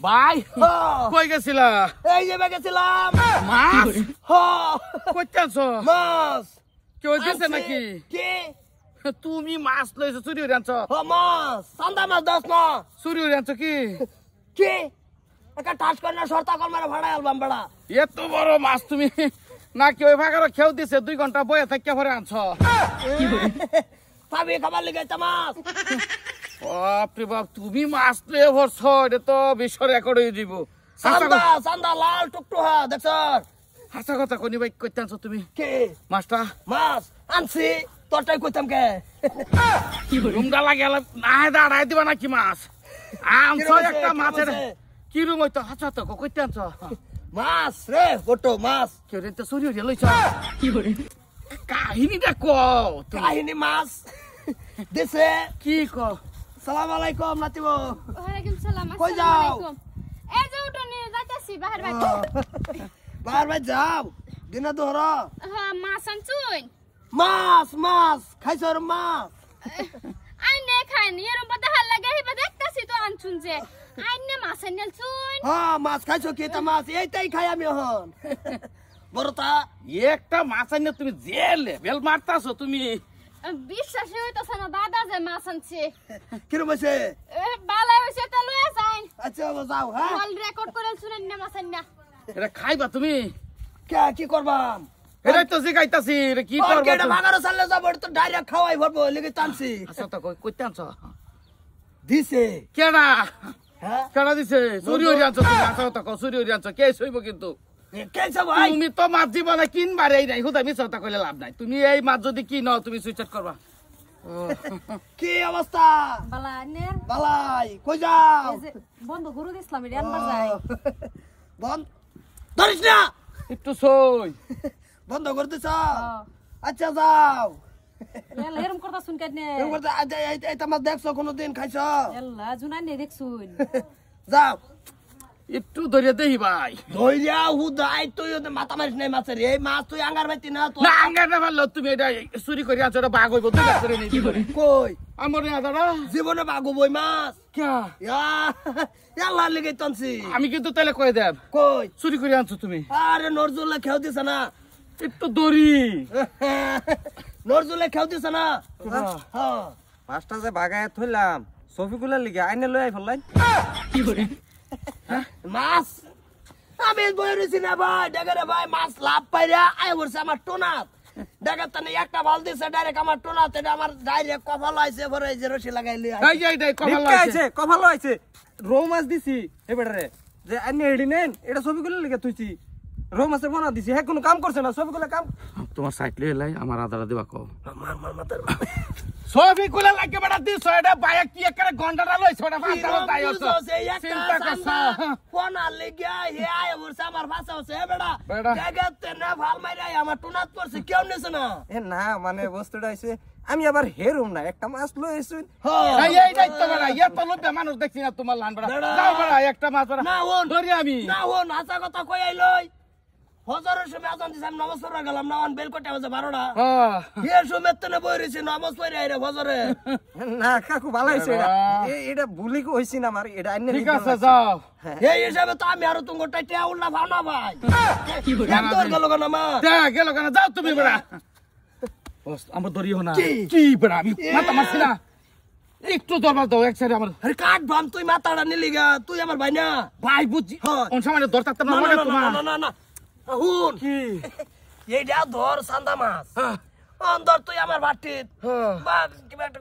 ভাই কই গেছিলা? এই যে গেছিলাম। মাছ কইতাছ? মাছ কেউ দিছে নাকি? কি তুমি মাছ লইছো চুরি করে আনছ? মাছ সান্দা মাছ দাস না চুরি করে আনছ কি? কি একটা টাচ করে না সরতা কল মারা ভাড়া আলবাম বড়া। এত বড় মাছ তুমি না কেউ ভাগার খেউ দিছে 2 ঘন্টা বয়ে থেকে পরে আনছ? ভাবি খাবার লেগে মাছ। বাপরে বাপ তুমি মাছ লয়ে ভরছ, এটা তো বিশ্ব রেকর্ড হয়ে দিব। সান্দা সান্দা লাল টুকটুহা দেখছ? হাসা কথা কোনি ভাই কইতে আনছ তুমি? কি মাছটা? মাছ আনছি তোরটাই কইতাম কে। রুমটা লাগে না দাঁড়াই দিবা নাকি মাছ? আনছ একটা মাছের কি রুম হইতো? হাসা তো কইতে আনছ মাছ রে ফটো মাছ। কেউ রে তো চুরি হয়ে লইছ কি করে? কাহিনীটা কও। কাহিনী মাছ দিছে কি কও? সালাম আলাইকুম নাতিব। ওয়ালাইকুম সালাম। কই যাও? এই যে উঠো নিয়ে যাইতাছি বাহির বাইরে। বাহির বাইরে যাও দিনা দোহর। হ্যাঁ মাছ আনছুন? মাছ মাছ খাইছর মাছ? আইনে খাইনি এরম বাদে হাল লাগে হিবা দেখতাছি তো আনছুন যে আইনে মাছ আনছুন। হ্যাঁ মাছ খাইছো কি? তা মাছ এইটাই খাই আমি এখন। বড়টা একটা মাছ আইনে তুমি যে লেভেল মারতাছো তুমি। বিশ্বাসই হইতাছে না দাদা যে মাছ আনছে। কিরম হয়েছে? বালাই হইছে তা লয়ে যাইন। আচ্ছা যাও। হ্যাঁ কল রেকর্ড করে শুনেন না মাছ আননা। এটা খাইবা তুমি? কি করবাম? এটা তো জিগাইতাছি এটা কি করবা? এটা বাগারে চাললে যাবো, এটা তো ডাইরেক্ট খাওয়াই ভরবো লেগে টানছি। আচ্ছা তো কইতে আনছ? দিছে কেডা? হ্যাঁ কেডা দিছে? চুরি হয়ে আনছ তুমি? আচ্ছা তো চুরি হয়ে আনছ, কে সইব কিন্তু? কেছে ভাই? তুমি তো মাছ জীবনে কিনবারই নাই, হুদা মিছাতা কইলে লাভ নাই। তুমি এই মাছ যদি কিনো তুমি সুইচ করবা। কি অবস্থা? বালা নের বালাই কই যাও? এই যে বন্ধ গরু দিছলাম এটা আনবার যাই। বন্ধ ধরিস না, একটু সই বন্ধ করে দিছ? আচ্ছা যাও। এলা এরম করতা শুন কেন নে? এরকম করতে এইটা মাছ দেখছো কোনোদিন? খাইছ? এলা জুনা নে দেখছুন। যাও একটু ধরে দেই ভাই। ধইরা হুদাই তুই ওদের মাথা মারিস নাই মাছের। এই মাছ তুই আঙ্গার বাইতি না তো? না আঙ্গার না মারলো তুমি, এটা চুরি করে আনছো, এটা বাঘ হইব। তুই করে নিবি কই আমার দাদা জীবনে বাগু বই মাছ কে? আল্লাহ লেগে টানছি। আমি কিন্তু তাহলে কয়ে দেব কই চুরি করে আনছো তুমি। আরে নজরুল্লাহ খেও দিছে না? একটু দড়ি নজরুল্লাহ খেও দিছে না? হ্যাঁ মাছটা যে বাগায় থইলাম সফিকুলের লিগে আইনে লই আই ফেললাই। কি করে? মাছ আমি বই রইছি না ভাই। দেখে ভাই মাছ লাভ পাইরা আয় বলছে আমার টোনাত। দেখে তানে একটা ভাল দিছে ডাইরেক্ট আমার টোনাত। এটা আমার ডাইরেক্ট কপাল আইছে পরে এই যে রশি লাগাইলি। এই যে এইটাই কপাল নিপকে আছে। আইছে কপাল আইছে রৌ মাছ দিছি এ বেটারে যে আইনে এডি নেন এটা সফিকুলের লিগে তুইছি। রৌ মাছের বনা দিছি, হ্যাঁ কোনো কাম করছে না। সফিকুলের কাম তোমার সাইকেলে এলাই আমার আদারা দিবা কও। মার মার মাতার সবই কুলা লাগে বেটা দিছ, এটা বাইয়া কি একটা গন্ডাটা লইছ, এটা ফাটালো তাই হচ্ছে। চিন্তা করছ ফোন আর লাগিয়া হে আয় বলছে আমার ভাষা হচ্ছে। হে বেটা বেটা। দেখে না ভাল মাইরা আমার টোনাত পড়ছে কেউ নেছে না। এ না মানে বস্তুটা আইছে আমি আবার হেরুম না, একটা মাছ লই আইছুন। এই এইটাই তো বেটা, এর তো লোভে মানুষ দেখছি না তোমার লান বেটা। বেটা। যাও বেটা একটা মাছ বেটা না হন ধরি আমি। না হন আশা কথা কই আইলই হজরের সময় আজান দিছে আমি নামাজ পড়া গেলাম না। বেল কোটা বাজে 12টা। হ্যাঁ এর সময় তো বই রইছি নামাজ পড়ে আইরে হজরে। না কাকু ভালো হইছে এটা। এটা ভুলি কো হইছি না আমার, এটা আইনে ঠিক আছে যাও। এই হিসাবে তো আমি আরো তুমি গোটাই টিয়া উল্লা ভাও না ভাই। একদম গেল কেন মা? দে গেল কেন? যাও তুমি বেটা। বস আমার ধরিও না। কি বেটা আমি মাথা মারছি না, একটু দরবার দাও এক সাইডে আমার। আরে কাট ভাম তুই মাথাটা নিলি গা, তুই আমার ভাই না। ভাই বুঝছি হ্যাঁ। কোন সময় দরতাতে না না মনে না তোমার না না না হুন কি? এইটা ধর সান্দা মাছ। হ্যাঁ অন্দর তুই আমার বাটিত হ্যাঁ বা কিবা একটা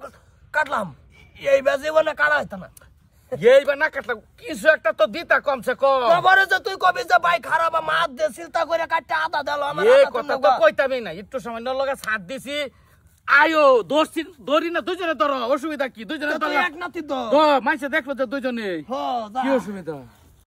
কাটলাম। এই বাজে না কাটা হইতা না। এইবার না কাটলাম কিছু একটা তো দিতা কমসে কম। খবরে যে তুই কবি যে ভাই খারাপ মাছ দে চিন্তা করে কাটতে আদা দিল আমার এই আদা কথা তো তো না। কইতামই না, একটু সময় লগে সাথ দিছি। আয়ো দোষী ধরি না, দুজনে ধরো, অসুবিধা কি? দুজনে তুই ধরো এক নাতি তো। মাইসে দেখলো যে দুজনে হ্যাঁ কি অসুবিধা?